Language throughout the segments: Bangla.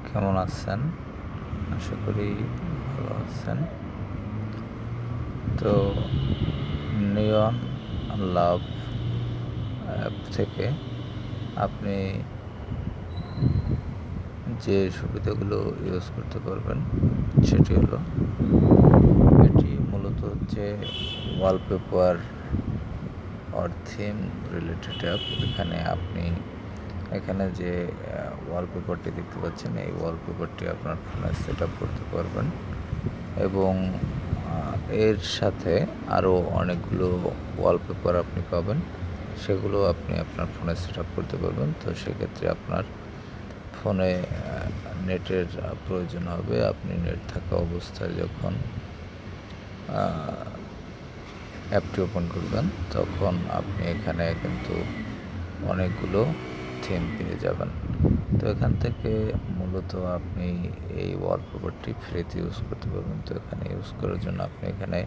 কেমন আছেন? আশা করি ভালো আছেন। তো নিয়ন লাভ অ্যাপ থেকে আপনি যে সুবিধাগুলো ইউজ করতে পারবেন সেটি হলো, এটি মূলত হচ্ছে wallpaper or theme related app. এখানে যে ওয়ালপেপারটি দেখতে পাচ্ছেন, এই ওয়ালপেপারটি আপনার ফোনে সেট আপ করতে পারবেন এবং এর সাথে আরও অনেকগুলো ওয়ালপেপার আপনি পাবেন, সেগুলো আপনি আপনার ফোনে সেট আপ করতে পারবেন। তো সেক্ষেত্রে আপনার ফোনে নেটের প্রয়োজন হবে। আপনি নেট থাকা অবস্থায় যখন অ্যাপটি ওপেন করবেন, তখন আপনি এখানে কিন্তু অনেকগুলো থিম পেয়ে যাবেন। তো এখান থেকে মূলত আপনি এই ওয়ালপেপারটি ফ্রিতে ইউজ করতে পারবেন। তো এখানে ইউজ করার জন্য আপনি এখানে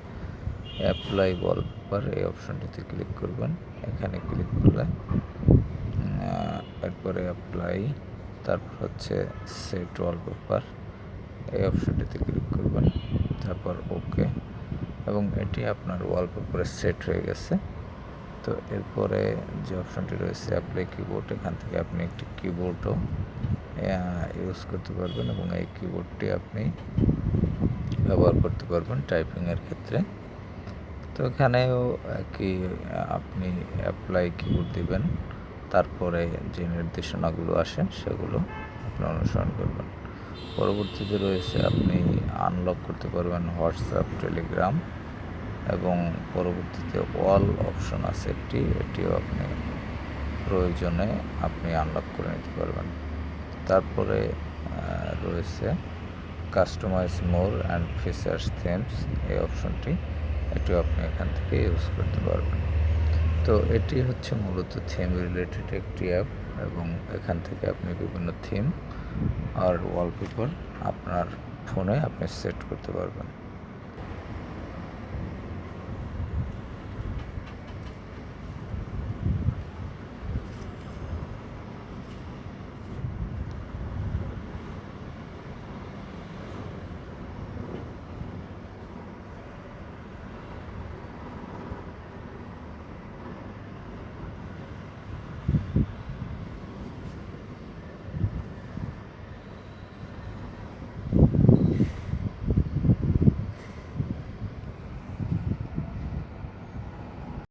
অ্যাপ্লাই ওয়ালপেপার এই অপশনটিতে ক্লিক করবেন। এখানে ক্লিক করলে এরপরে অ্যাপ্লাই, তারপর হচ্ছে সেট ওয়ালপেপার এই অপশনটিতে ক্লিক করবেন, তারপর ওকে, এবং এটি আপনার ওয়ালপেপারে সেট হয়ে গেছে। তো এরপরে যে অপশনটি রয়েছে অ্যাপ্লাই কিবোর্ড, এখান থেকে আপনি একটি কিবোর্ডও ইউজ করতে পারবেন এবং এই কিবোর্ডটি আপনি ব্যবহার করতে পারবেন টাইপিংয়ের ক্ষেত্রে। তো এখানেও কি আপনি অ্যাপ্লাই কিবোর্ড দিবেন, তারপরে যে নির্দেশনাগুলো আসে সেগুলো আপনি অনুসরণ করবেন। পরবর্তীতে রয়েছে আপনি আনলক করতে পারবেন হোয়াটসঅ্যাপ, টেলিগ্রাম, এবং পরবর্তীতে অল অপশন আছে এটিও আপনি প্রয়োজনে আপনি আনলক করে নিতে পারবেন। তারপরে রয়েছে customize more and features themes এই অপশনটি, এটিও আপনি এখান থেকে ইউজ করতে পারবেন। তো এটি হচ্ছে মূলত থিম রিলেটেড একটি অ্যাপ এবং এখান থেকে আপনি বিভিন্ন থিম আর ওয়ালপেপার আপনার ফোনে আপনি সেট করতে পারবেন।